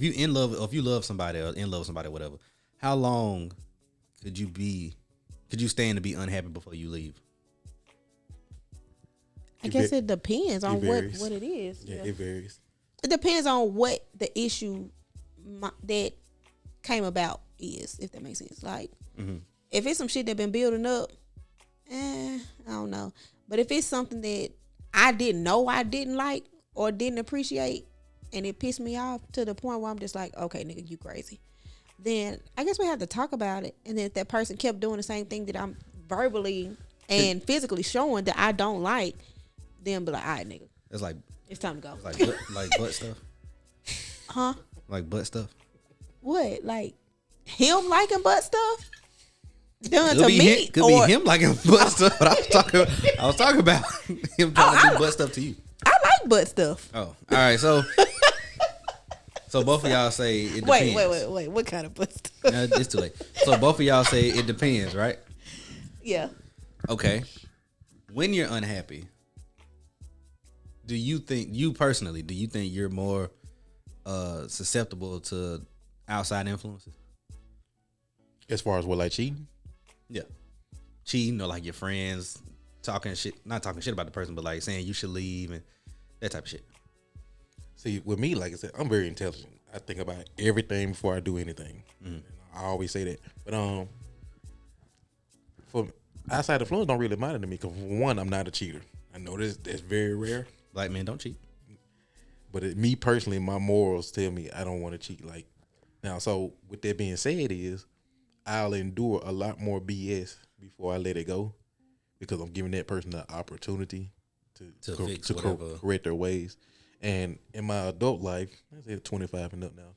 if you in love, or if you love somebody or in love with somebody, or whatever, how long could you stand to be unhappy before you leave? I guess it depends on what it is. Yeah, it varies. It depends on what the issue that came about is, if that makes sense. Like, if it's some shit that been building up, I don't know. But if it's something that I didn't know I didn't like or didn't appreciate, and it pissed me off to the point where I'm just like, okay, nigga, you crazy. Then I guess we have to talk about it. And then if that person kept doing the same thing that I'm verbally and physically showing that I don't like, then be like, all right, nigga. It's time to go. Like butt stuff? Huh? Like butt stuff? What? Like him liking butt stuff? Done Could to be me? Could be him liking butt stuff. But I was talking about him trying to do butt stuff to you. I like butt stuff. Oh, all right. So both of y'all say it depends. Wait. What kind of butt stuff? No, it's too late. So both of y'all say it depends, right? Yeah. Okay. When you're unhappy, do you think you're more susceptible to outside influences? As far as what, like cheating? Yeah. Cheating, or like your friends talking shit, not talking shit about the person, but like saying you should leave and that type of shit. See, with me, like I said, I'm very intelligent. I think about everything before I do anything. I always say that. But for outside influence don't really matter to me, because for one, I'm not a cheater. I know that's very rare. Black men don't cheat. But me personally, my morals tell me I don't want to cheat. Like now, so with that being said, is I'll endure a lot more BS before I let it go, because I'm giving that person the opportunity to correct their ways. And in my adult life, I say 25 and up now,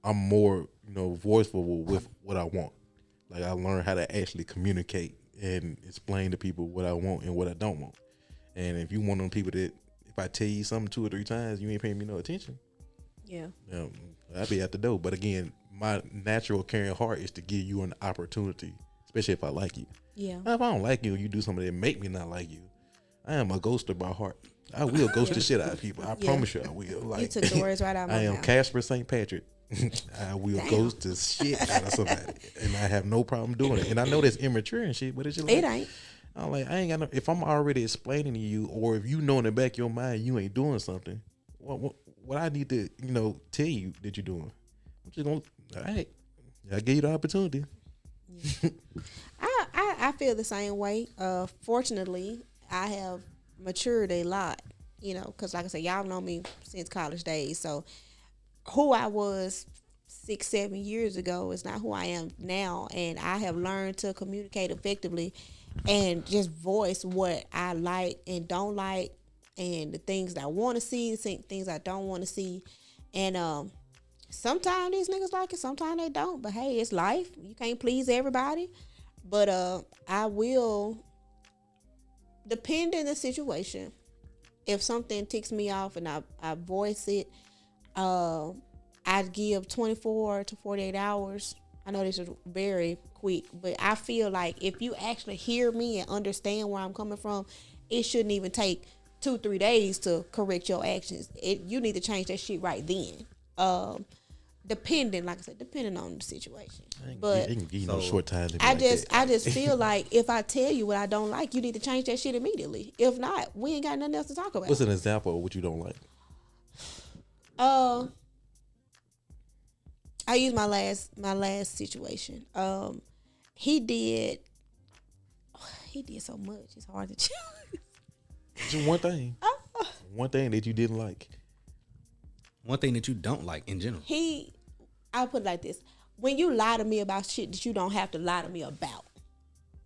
I'm more voiceful with what I want. Like I learned how to actually communicate and explain to people what I want and what I don't want. And if you one of them people that if I tell you something 2 or 3 times, you ain't paying me no attention. Yeah. I'll be at the door. But again, my natural caring heart is to give you an opportunity, especially if I like you. Yeah. Now, if I don't like you and you do something that make me not like you, I am a ghoster by heart. I will ghost the shit out of people. I promise you I will. Like, you took the words right out of my mouth. I am Casper St. Patrick. I will ghost the shit out of somebody. And I have no problem doing it. And I know that's immature and shit, but it's just like, it ain't. I'm like, I ain't got no, if I'm already explaining to you, or if you know in the back of your mind you ain't doing something, what I need to, tell you that you're doing. I'm just gonna, all right, I gave you the opportunity. Yeah. I feel the same way. Fortunately, I have matured a lot, because like I said, y'all know me since college days. So who I was 6-7 years ago is not who I am now. And I have learned to communicate effectively and just voice what I like and don't like, and the things that I want to see, the things I don't want to see. And sometimes these niggas like it, sometimes they don't. But hey, it's life. You can't please everybody. But I will, depend on the situation. If something ticks me off and I voice it, I'd give 24 to 48 hours. I know this is very quick, but I feel like if you actually hear me and understand where I'm coming from, it shouldn't even take 2-3 days to correct your actions. You need to change that shit right then. Depending on the situation. But it can give you no short time. I just feel like if I tell you what I don't like, you need to change that shit immediately. If not, we ain't got nothing else to talk about. What's an example of what you don't like? I use my last situation. He did so much. It's hard to choose. Just one thing. One thing that you didn't like. One thing that you don't like in general. I'll put it like this. When you lie to me about shit that you don't have to lie to me about.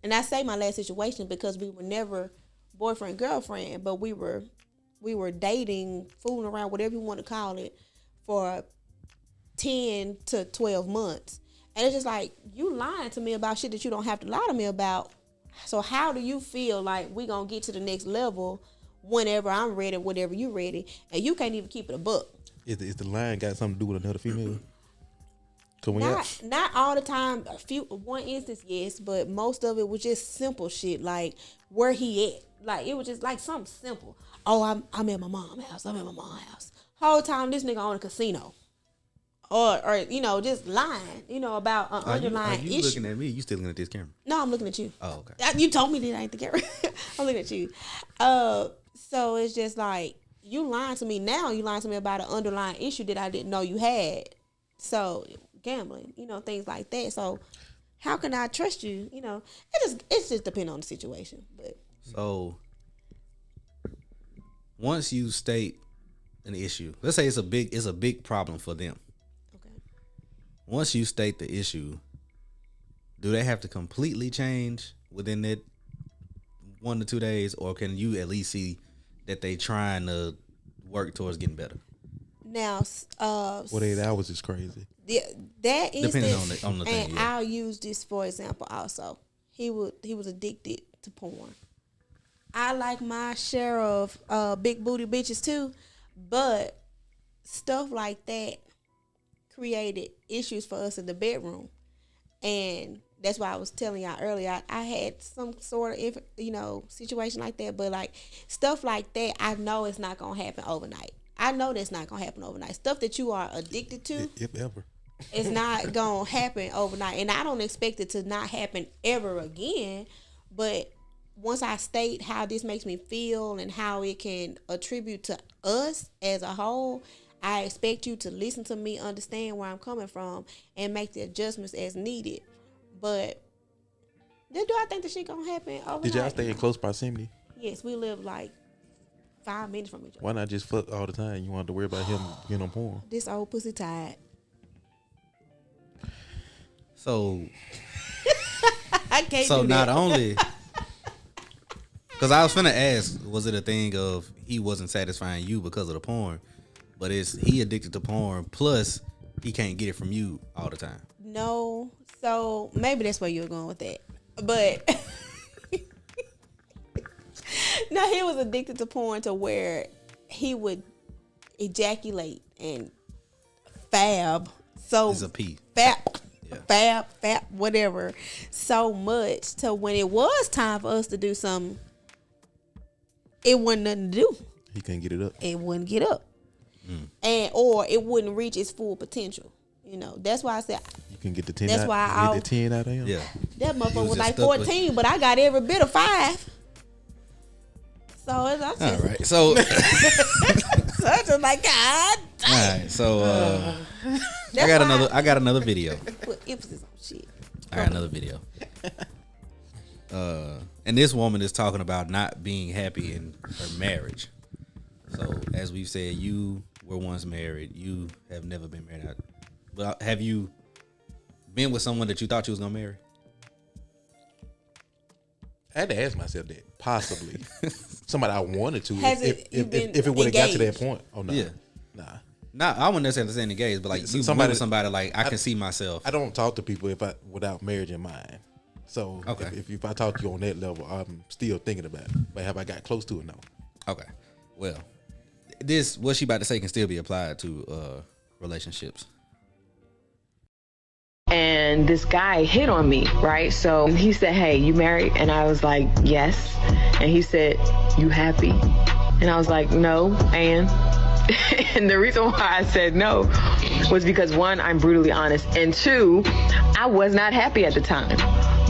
And I say my last situation because we were never boyfriend, girlfriend, but we were dating, fooling around, whatever you want to call it, for 10 to 12 months. And it's just like, you lying to me about shit that you don't have to lie to me about. So how do you feel like we gonna get to the next level whenever I'm ready, whenever you ready, and you can't even keep it a buck? Is the line got something to do with another female? Not all the time. One instance, yes, but most of it was just simple shit, like where he at. Like it was just like something simple. Oh, I'm at my mom's house. I'm at my mom's house. Whole time this nigga on a casino. or just lying, about an underlying are you issue. looking at me? You still looking at this camera? No, I'm looking at you. Oh, okay. You told me that I ain't the camera. I'm looking at you. So it's just like you lying to me now. You lying to me about an underlying issue that I didn't know you had. So gambling, things like that. So how can I trust you? It just depends on the situation. But so once you state an issue, let's say it's a big problem for them. okay, Once you state the issue, do they have to completely change within that 1 to 2 days, or can you at least see that they trying to work towards getting better? now 48 hours is crazy. that Depending instance, on the thing, and yeah. I'll use this for example. Also, he was addicted to porn. I like my share of big booty bitches too, but stuff like that created issues for us in the bedroom, and that's why I was telling y'all earlier. I had some sort of situation like that, but like stuff like that, I know it's not gonna happen overnight. I know that's not gonna happen overnight. Stuff that you are addicted to, If ever. it's not gonna happen overnight, and I don't expect it to not happen ever again. But once I state how this makes me feel and how it can attribute to us as a whole, I expect you to listen to me, understand where I'm coming from, and make the adjustments as needed. But do I think the shit gonna happen overnight? Did y'all stay in close proximity? Yes, we live like 5 minutes from each other. Why not just fuck all the time? You want to worry about him getting on porn? This old pussy tired. So I can't so do not that. only because I was finna ask, was it a thing of he wasn't satisfying you because of the porn, but it's he addicted to porn plus he can't get it from you all the time. No, so maybe that's where you're going with that. But no, he was addicted to porn to where he would ejaculate and fab. So It's a P. fab, whatever. So much to when it was time for us to do something, it wasn't nothing to do. He couldn't get it up. It wouldn't get up, or it wouldn't reach its full potential. That's why I said You can get the 10 That's out. why you I'll- get the 10 out of him. Yeah. that motherfucker was was just like stuck with- 14, but I got every bit of 5. So it's just, All right. So so it's just like God. all right. So That's I got another video. Put emphasis on shit. I got another video. And this woman is talking about not being happy in her marriage. So as we've said, you were once married. You have never been married. But have you been with someone that you thought you was gonna marry? I had to ask myself that. Possibly. Somebody I wanted to. Has if you been it would have got to that engaged? point. Oh, no. Yeah. Nah. Not I wouldn't necessarily say engaged, but like you Somebody- with somebody like I can see myself. I don't talk to people without marriage in mind. So Okay. if I talk to you on that level, I'm still thinking about it. But have I got close to it? No. Okay. Well, what she about to say can still be applied to relationships. And this guy hit on me, right? So he said, "Hey, you married?" And I was like, "Yes." And he said, "You happy?" And I was like, "No, and." And the reason why I said no was because 1, I'm brutally honest, and 2, I was not happy at the time.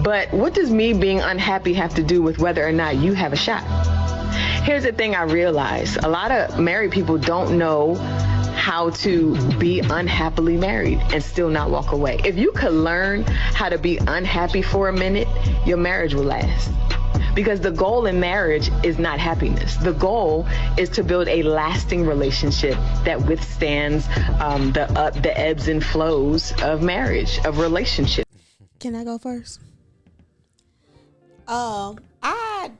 But what does me being unhappy have to do with whether or not you have a shot? Here's the thing I realized. A lot of married people don't know how to be unhappily married and still not walk away. If you could learn how to be unhappy for a minute, your marriage will last. Because the goal in marriage is not happiness. The goal is to build a lasting relationship that withstands the ebbs and flows of marriage, of relationship. Can I go first? I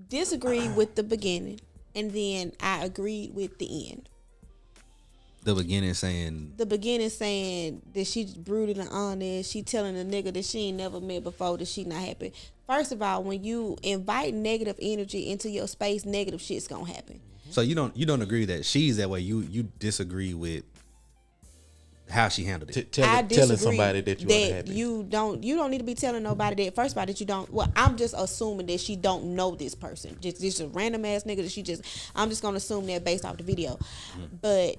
disagree with the beginning, and then I agreed with the end. The beginning saying The beginning saying that she's brutally honest. She telling a nigga that she ain't never met before that she not happy. First of all, when you invite negative energy into your space, negative shit's gonna happen. so you don't agree that she's that way. You disagree with how she handled it. I Telling disagree somebody that you are happy. you don't need to be telling nobody that. First of all, that you don't. Well, I'm just assuming that she don't know this person. Just a random ass nigga that I'm just gonna assume that based off the video. But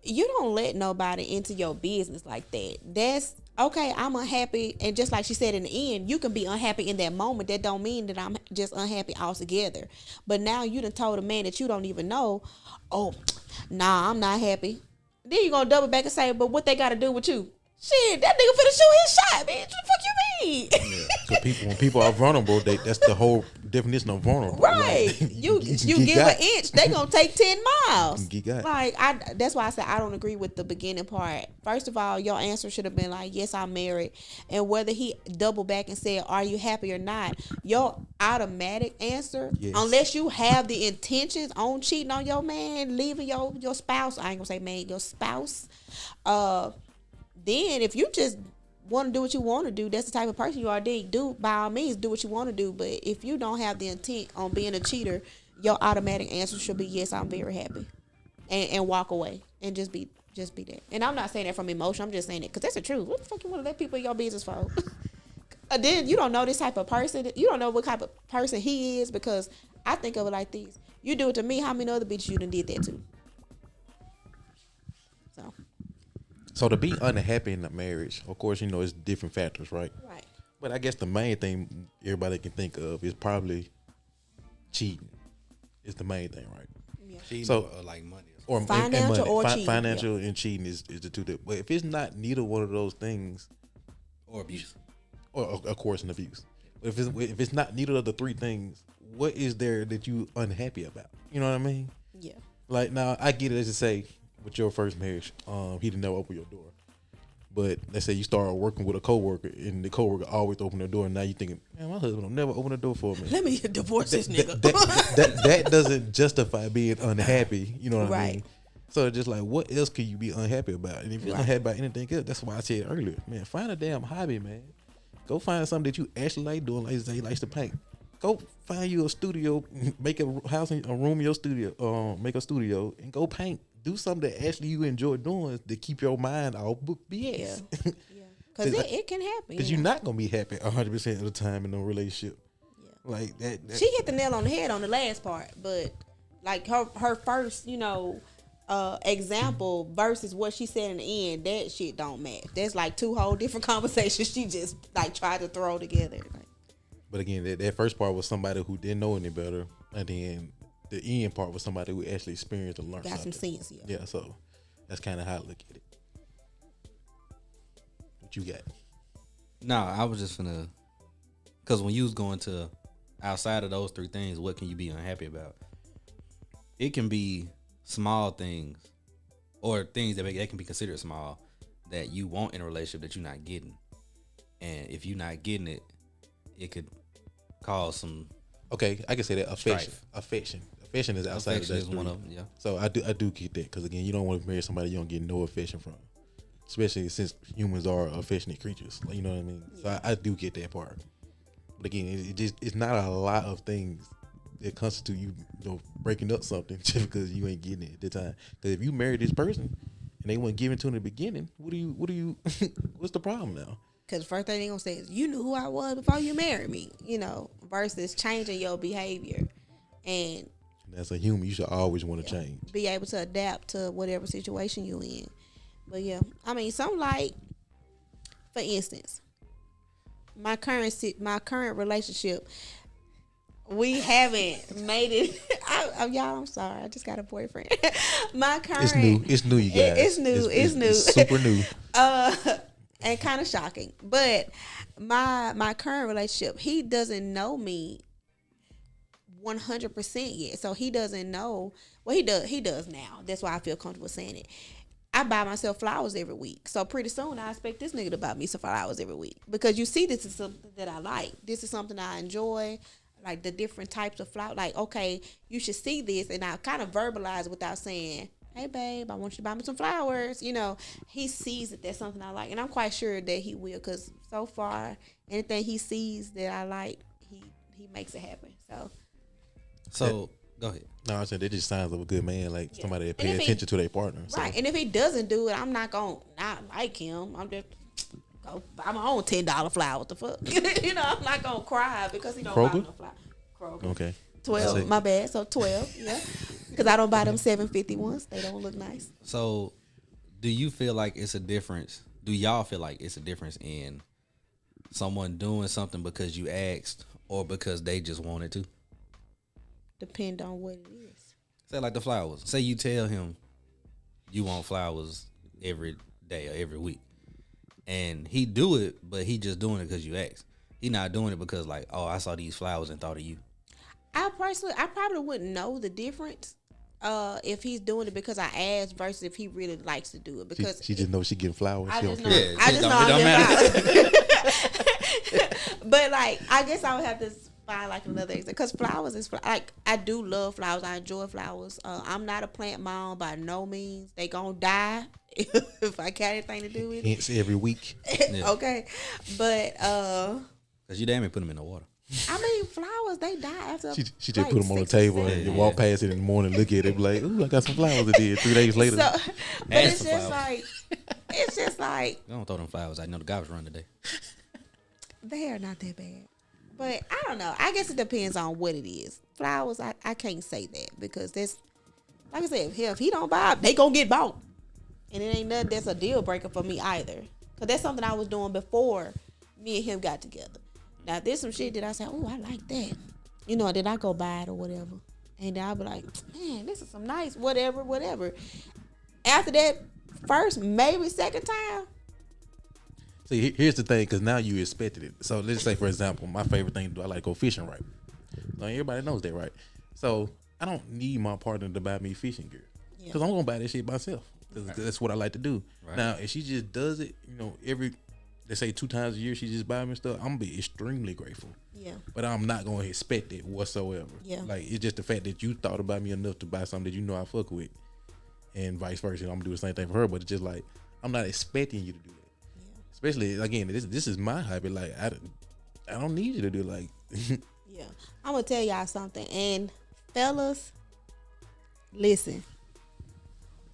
you don't let nobody into your business like that. That's okay. I'm unhappy, and just like she said in the end, you can be unhappy in that moment. That don't mean that I'm just unhappy altogether. But now you done told a man that you don't even know, oh, nah, I'm not happy. Then you gonna double back and say, but what they got to do with you? Shit, that nigga finna shoot his shot, bitch. What the fuck you mean? Yeah. So when people are vulnerable, that's the whole definition of vulnerable. Right. Like, you give an inch, they gonna take 10 miles. Get got. Like that's why I said I don't agree with the beginning part. First of all, your answer should have been like, yes, I'm married. And whether he double back and said, are you happy or not, your automatic answer, Yes. unless you have the intentions on cheating on your man, leaving your spouse, I ain't gonna say man, your spouse, then if you just want to do what you want to do, that's the type of person you are. Then do, by all means, do what you want to do. But if you don't have the intent on being a cheater, your automatic answer should be yes, I'm very happy, and walk away and just be that. And I'm not saying that from emotion. I'm just saying it because that's the truth. What the fuck you want to let people in your business for? Then you don't know this type of person. You don't know what type of person he is, because I think of it like this: you do it to me, how many other bitches you done did that to? So to be unhappy in a marriage, of course, it's different factors, right? Right. But I guess the main thing everybody can think of is probably cheating. Is the main thing, right? Yeah. Cheating So- or like money. Or Financial money. or cheating, Financial and cheating is the two. But if it's not neither one of those things, Or abuse. or of course an abuse. But if it's not neither of the three things, what is there that you unhappy about? You know what I mean? Yeah. Like, now I get it, as to say with your first marriage, he didn't never open your door. But let's say you start working with a coworker and the coworker always open the door, and now you thinking, man, my husband will never open the door for me. Let me divorce this nigga. That doesn't justify being unhappy. You know what I Right. mean? So it's just like, what else can you be unhappy about? And if you're unhappy about anything else, that's why I said earlier, man, find a damn hobby, man. Go find something that you actually like doing. Like Zay likes to paint. Go find you a studio, make a house, a room in your studio, make a studio, and go paint. Do something that actually you enjoy doing to keep your mind off book BS. Yeah. Because it can happen. Because you're not gonna be happy 100% of the time in no relationship. Yeah. Like that. She hit the nail on the head on the last part, but like her first, example versus what she said in the end, that shit don't match. That's like two whole different conversations she just like tried to throw together. Like, But again, that first part was somebody who didn't know any better, and then the end part was somebody who actually experienced and learned got something. some sense, yeah. Yeah, so that's kind of how I look at it. What you got? No, I was just gonna, because when you was going to outside of those three things, what can you be unhappy about? It can be small things, or things that can be considered small, that you want in a relationship that you're not getting, and if you're not getting it, it could cause some. Okay, I can say that affection. Strife. Affection is outside Affection of that. is one of them. Yeah. So I do get that, because again, you don't want to marry somebody you don't get no affection from, especially since humans are affectionate creatures. Like, you know what I mean? So I do get that part. But again, it's not a lot of things that constitute you breaking up something just because you ain't getting it at the time. Because if you marry this person and they weren't given to in the beginning, what do you what's the problem now? Because the first thing they gonna say is, you knew who I was before you married me, versus changing your behavior and As a human, you should always want to change. be able to adapt to whatever situation you in. But yeah, I mean, some like, for instance, my current relationship, we haven't made it. Y'all, I'm sorry, I just got a boyfriend. My current, It's new, you guys. It's new. It's super new. And kind of shocking. But my current relationship, he doesn't know me 100% yet. So he doesn't know. Well, he does now. That's why I feel comfortable saying it. I buy myself flowers every week. So pretty soon I expect this nigga to buy me some flowers every week. Because you see, this is something that I like. This is something I enjoy. Like the different types of flowers. Like, okay, you should see this. And I kind of verbalize it without saying, hey babe, I want you to buy me some flowers. He sees that that's something I like, and I'm quite sure that he will, because so far anything he sees that I like, he makes it happen. So Go ahead. No, I said that just signs of a good man, like somebody that pay And if attention to their partner. So. Right, and if he doesn't do it, I'm not gonna not like him. I'm just go buy my own $10 flower. What the fuck? I'm not gonna cry because he don't buy Kroger? no flower. Kroger. Okay. 12, my bad. So 12, yeah, because I don't buy them 750 ones. They don't look nice. So Do you feel like it's a difference? Do y'all feel like it's a difference in someone doing something because you asked or because they just wanted to? Depend on what it is. Say like the flowers. Say you tell him you want flowers every day or every week, and he do it, but he just doing it because you asked. He not doing it because like, oh, I saw these flowers and thought of you. I probably wouldn't know the difference if he's doing it because I asked versus if he really likes to do it because she just knows she getting flowers. I She just don't know, care. Yeah, I it just don't- know it don't I'm getting flowers. But like, I guess I would have to find like another example because flowers is like I do love flowers. I enjoy flowers. I'm not a plant mom by no means. They gonna die if I got anything to do with it. Hence every week. Yeah. Okay, but Cause you damn it put them in the water. I mean flowers they die after. She just like put them on the 6 or table 7 and you walk past it in the morning, look at it, be like, ooh, I got some flowers. It did 3 days later. So, but Ask it's for just flowers. like, it's just like Don't throw them flowers. I know the guy was running today. they are not that bad. But I don't know. I guess it depends on what it is. Flowers, I can't say that because that's like I said. If he don't buy, they gonna get bought, and it ain't nothing that's a deal breaker for me either. Cause that's something I was doing before me and him got together. Now there's some shit that I said, oh, I like that. You know, did I go buy it or whatever? And then I'll be like, man, this is some nice whatever. After that first, maybe second time, See, here's the thing, because now you expected it. So let's say, for example, my favorite thing to do, I like to go fishing, right? So everybody knows that, right? So I don't need my partner to buy me fishing gear because I'm gonna buy that shit myself. 'Cause that's what I like to do. Right. Now, if she just does it, you know, let's say 2 times a year, she just buy me stuff, I'm gonna be extremely grateful. yeah, But I'm not gonna expect it whatsoever. Yeah. Like it's just the fact that you thought about me enough to buy something that you know I fuck with, and vice versa. I'm gonna do the same thing for her, but it's just like I'm not expecting you to do that. Especially again, this is my hobby. Like I don't need you to do like. yeah. I'm gonna tell y'all something, and fellas, listen.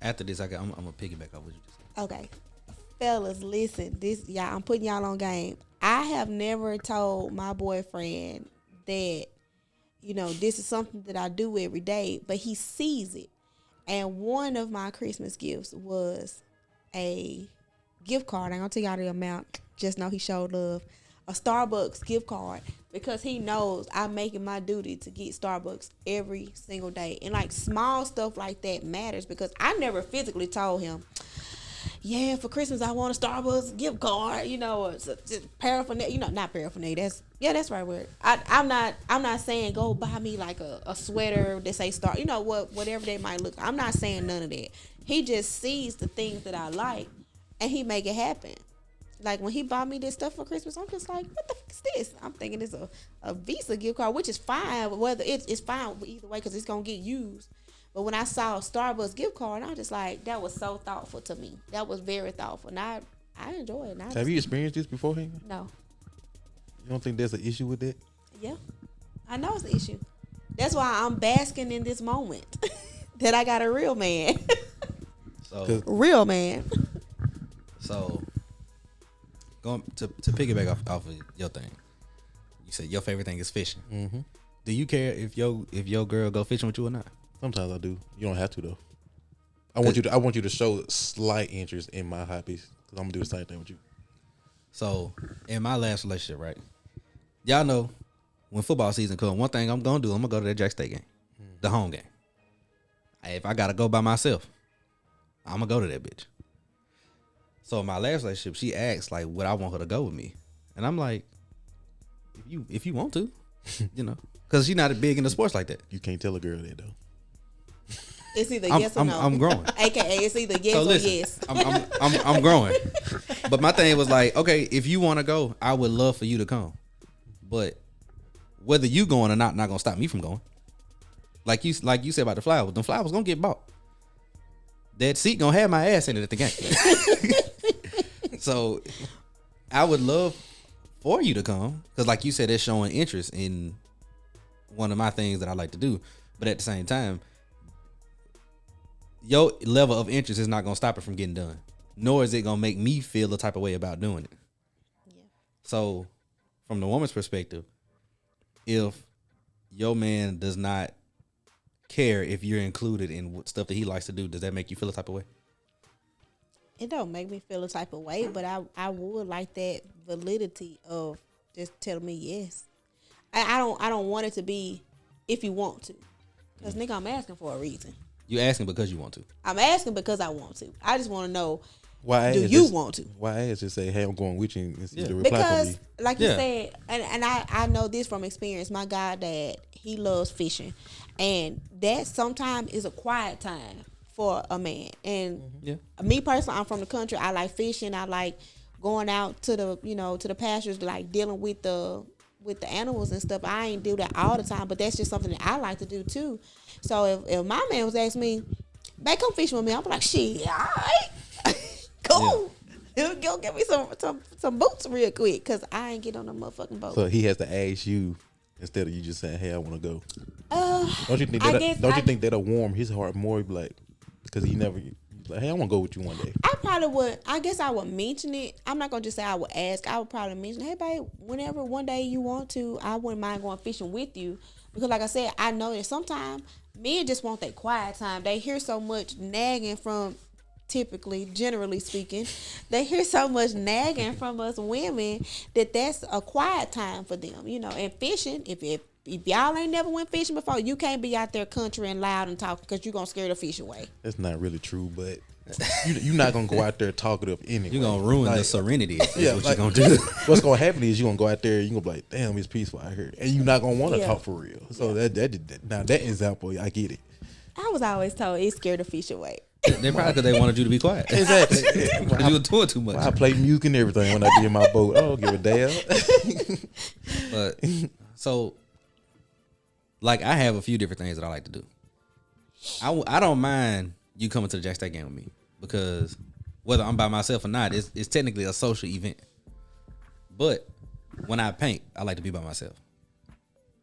After this, I'm gonna piggyback off what you just said. Okay, fellas, listen. This y'all, I'm putting y'all on game. I have never told my boyfriend that, you know, this is something that I do every day, but he sees it. And one of my Christmas gifts was a gift card. I'm gonna tell y'all the amount. Just know he showed love. A Starbucks gift card because he knows I'm making my duty to get Starbucks every single day. And like small stuff like that matters because I never physically told him, yeah, for Christmas I want a Starbucks gift card, you know, or just paraphernalia, you know, not paraphernalia. That's right word. I'm not saying go buy me like a sweater that say Star, you know, whatever they might look. I'm not saying none of that. He just sees the things that I like and he make it happen. Like when he bought me this stuff for Christmas, I'm just like, what the fuck is this? I'm thinking it's a Visa gift card, which is fine. Whether it's fine either way because it's gonna get used. But when I saw a Starbucks gift card, I was just like, that was so thoughtful to me. That was very thoughtful, and I enjoy it. Have you experienced this beforehand? No. You don't think there's an issue with that? Yeah, I know it's an issue. That's why I'm basking in this moment that I got a real man. So, Real man. so going to piggyback off of your thing. You said your favorite thing is fishing. Mm-hmm. Do you care if your girl go fishing with you or not? Sometimes I do. You don't have to though. I want you to show slight interest in my hobbies because I'm gonna do the same thing with you. So in my last relationship, right? Y'all know when football season comes, one thing I'm gonna do, I'm gonna go to that Jack State game, the home game. If I gotta go by myself, I'm gonna go to that bitch. So in my last relationship, she asked like, would I want her to go with me? And I'm like, if you want to, you know, because she's not big into sports like that. You can't tell a girl that though. It's either yes or no. I'm growing. AKA, it's either yes So or listen, yes. I'm growing. But my thing was like, okay, if you want to go, I would love for you to come. But whether you going or not gonna stop me from going. Like you said about the flowers, them flowers gonna get bought. That seat gonna have my ass in it at the game. So I would love for you to come because, like you said, it's showing interest in one of my things that I like to do. But at the same time, your level of interest is not gonna stop it from getting done, nor is it gonna make me feel the type of way about doing it. Yeah. So, from the woman's perspective, if your man does not care if you're included in what stuff that he likes to do, does that make you feel a type of way? it don't make me feel a type of way, but I would like that validity of just telling me yes. I don't want it to be if you want to, because nigga, I'm asking for a reason. You asking because you want to. I'm asking because I want to. I just want to know. Why do you want to? Why ask just say, hey, I'm going with you instead of reply for Because, me? like you said, and I know this from experience. My goddad, he loves fishing, and that sometimes is a quiet time for a man. And me personally, I'm from the country. I like fishing. I like going out to the to the pastures, like dealing with the animals and stuff. I ain't do that all the time, but that's just something that I like to do too. So if my man was asking me, "Babe, come fishing with me," I'm like, "Shit, all right." Cool. Yeah. Go get me some boots real quick, cause I ain't get on the motherfucking boat. So he has to ask you instead of you just saying, "Hey, I want to go." Don't you think that'll warm his heart more? Like, because he's like, "Hey, I want to go with you one day." I probably would. I guess I would mention it. I'm not gonna just say I would ask. I would probably mention, "Hey, babe, whenever one day you want to, I wouldn't mind going fishing with you." Because, like I said, I know that sometimes men just want that quiet time. They hear so much nagging from. Typically, generally speaking, they hear so much nagging from us women that's a quiet time for them, And fishing, if y'all ain't never went fishing before, you can't be out there country and loud and talking because you're gonna scare the fish away. That's not really true, but you're not gonna go out there talkative anyway. You're gonna ruin the serenity. What you're gonna do. What's gonna happen is you're gonna go out there, you're gonna be like, damn, it's peaceful out here, and you're not gonna want to talk for real. So that example, I get it. I was always told it scared the fish away. They probably because they wanted you to be quiet. Exactly. Because you were doing too much. I play music and everything when I be in my boat. I don't give a damn. But so, like, I have a few different things that I like to do. I don't mind you coming to the Jacktown game with me because whether I'm by myself or not, it's technically a social event. But when I paint, I like to be by myself.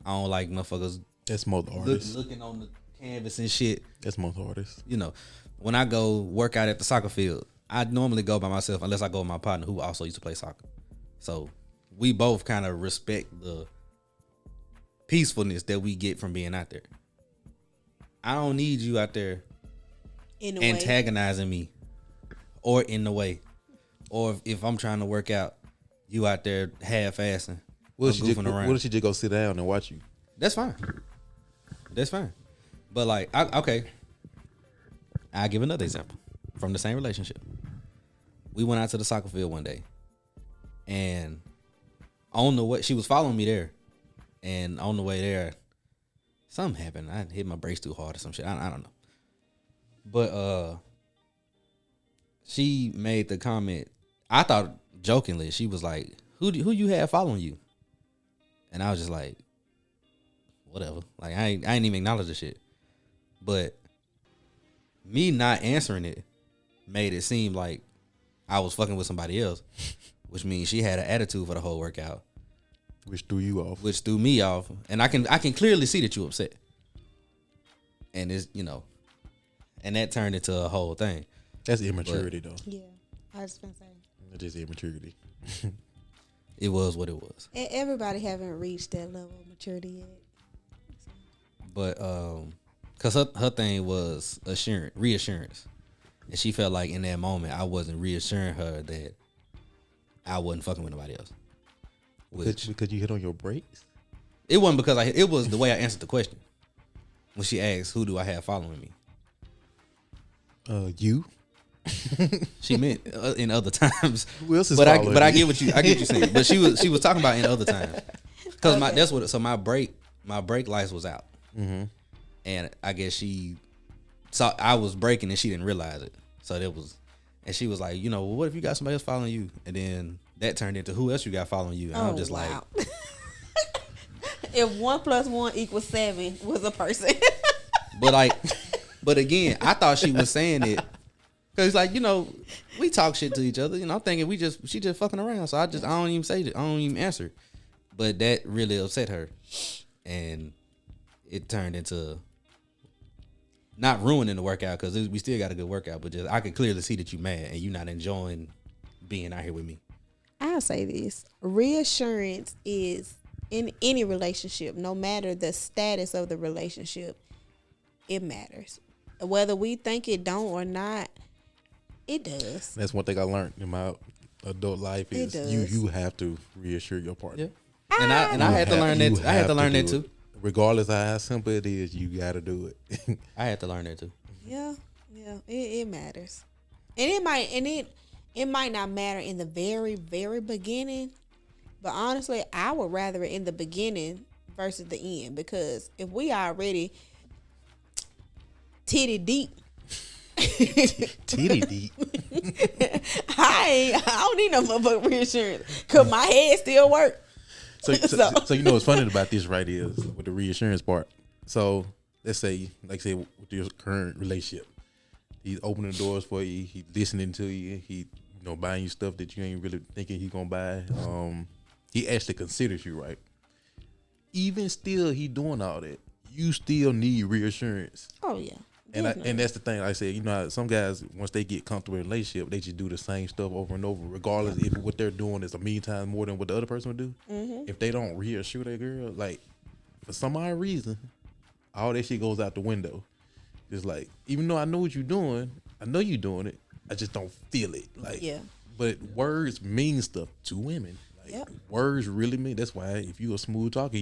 I don't like motherfuckers. That's most artists. Looking on the canvas and shit. That's most artists. When I go work out at the soccer field, I normally go by myself unless I go with my partner who also used to play soccer. So we both kind of respect the peacefulness that we get from being out there. I don't need you out there antagonizing me or in the way. Or if I'm trying to work out, you out there half-assing or goofing around. What if she just go sit down and watch you? That's fine. But like, I'll give another example from the same relationship. We went out to the soccer field one day, and on the way, she was following me there, and on the way there, something happened. I hit my brakes too hard or some shit. I don't know. But she made the comment. I thought jokingly, she was like, "Who you have following you?" And I was just like, "Whatever." Like I ain't even acknowledge the shit, but. Me not answering it made it seem like I was fucking with somebody else, which means she had an attitude for the whole workout, which threw you off, which threw me off, and I can clearly see that you upset, and it's and that turned into a whole thing. That's immaturity, though. Yeah, I was gonna say it's just immaturity. It was what it was. Everybody haven't reached that level of maturity yet. But because her thing was reassurance. And she felt like in that moment, I wasn't reassuring her that I wasn't fucking with nobody else. Because you hit on your brakes? It wasn't because it was the way I answered the question. When she asked, who do I have following me? You. She meant in other times. Who else is but following I me? get what you saying. But she was talking about in other times. Because my brake lights was out. Mm-hmm. And I guess she saw I was braking and she didn't realize it. So and she was like, well, what if you got somebody else following you? And then that turned into who else you got following you? And I'm just like, if 1 + 1 = 7 was a person. but again, I thought she was saying it because like, we talk shit to each other. I'm thinking she just fucking around. So I don't even say it. I don't even answer. But that really upset her. And it turned into not ruining the workout because we still got a good workout, but just I could clearly see that you mad and you not enjoying being out here with me. I'll say this. Reassurance is in any relationship, no matter the status of the relationship, it matters. Whether we think it don't or not, It does. That's one thing I learned in my adult life is you have to reassure your partner. Yeah. And I had to learn that. I had to learn that too. Regardless of how simple it is, you got to do it. I had to learn that too. Yeah. It matters, and it might not matter in the very, very beginning, but honestly, I would rather it in the beginning versus the end, because if we already titty deep. Titty deep. I don't need no motherfucking reassurance because my head still work. So you know what's funny about this right is with the reassurance part. So let's say, with your current relationship, he's opening doors for you, he's listening to you, he buying you stuff that you ain't really thinking he's gonna buy. He actually considers you, right? Even still, he doing all that. You still need reassurance. Oh yeah. And that's the thing. Like I said, some guys, once they get comfortable in a relationship, they just do the same stuff over and over, regardless if what they're doing is a million times more than what the other person would do. Mm-hmm. If they don't reassure that girl, like, for some odd reason, all that shit goes out the window. It's like, even though I know what you're doing, I know you're doing it, I just don't feel it. Like, yeah. But words mean stuff to women. Like, words really mean. That's why if you a smooth talker,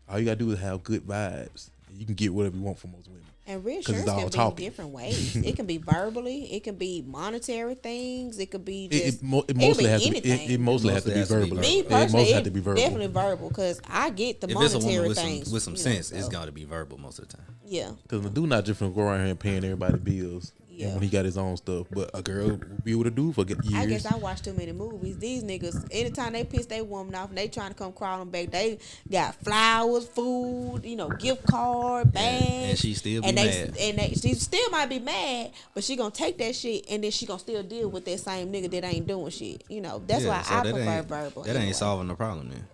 all you gotta do is have good vibes. You can get whatever you want from most women. And reassurance can be different ways. It can be verbally. It can be monetary things. It could be just. It mostly has anything. It mostly has to be verbal. Me personally, it definitely verbal, because I get the monetary things. With some sense, it's got to be verbal most of the time. Yeah. Because the dude not just gonna go around here and paying everybody bills. Yeah. When he got his own stuff, but a girl will be able to do for years. I guess I watch too many movies. These niggas, anytime they piss their woman off and they trying to come crawling back, they got flowers, food, gift card, bags, and she still be mad. She still might be mad, but she gonna take that shit and then she gonna still deal with that same nigga that ain't doing shit. That's why I prefer verbal. That ain't solving the problem then.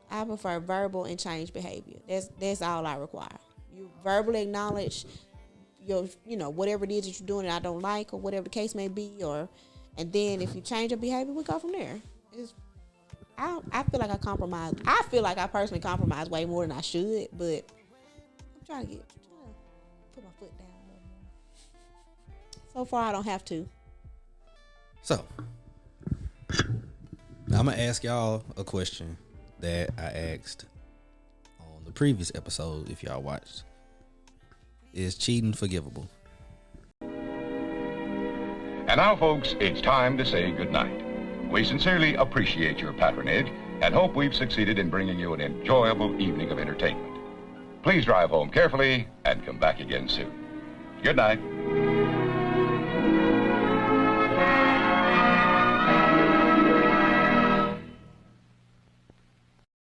I prefer verbal and change behavior. That's all I require. You verbally acknowledge your, whatever it is that you're doing that I don't like, or whatever the case may be, and then if you change your behavior, we go from there. I feel like I compromise. I feel like I personally compromise way more than I should, but I'm trying to put my foot down a little more. So far, I don't have to. So, I'm gonna ask y'all a question that I asked on the previous episode, if y'all watched. Is cheating forgivable? And now, folks, it's time to say goodnight. We sincerely appreciate your patronage and hope we've succeeded in bringing you an enjoyable evening of entertainment. Please drive home carefully and come back again soon. Good night.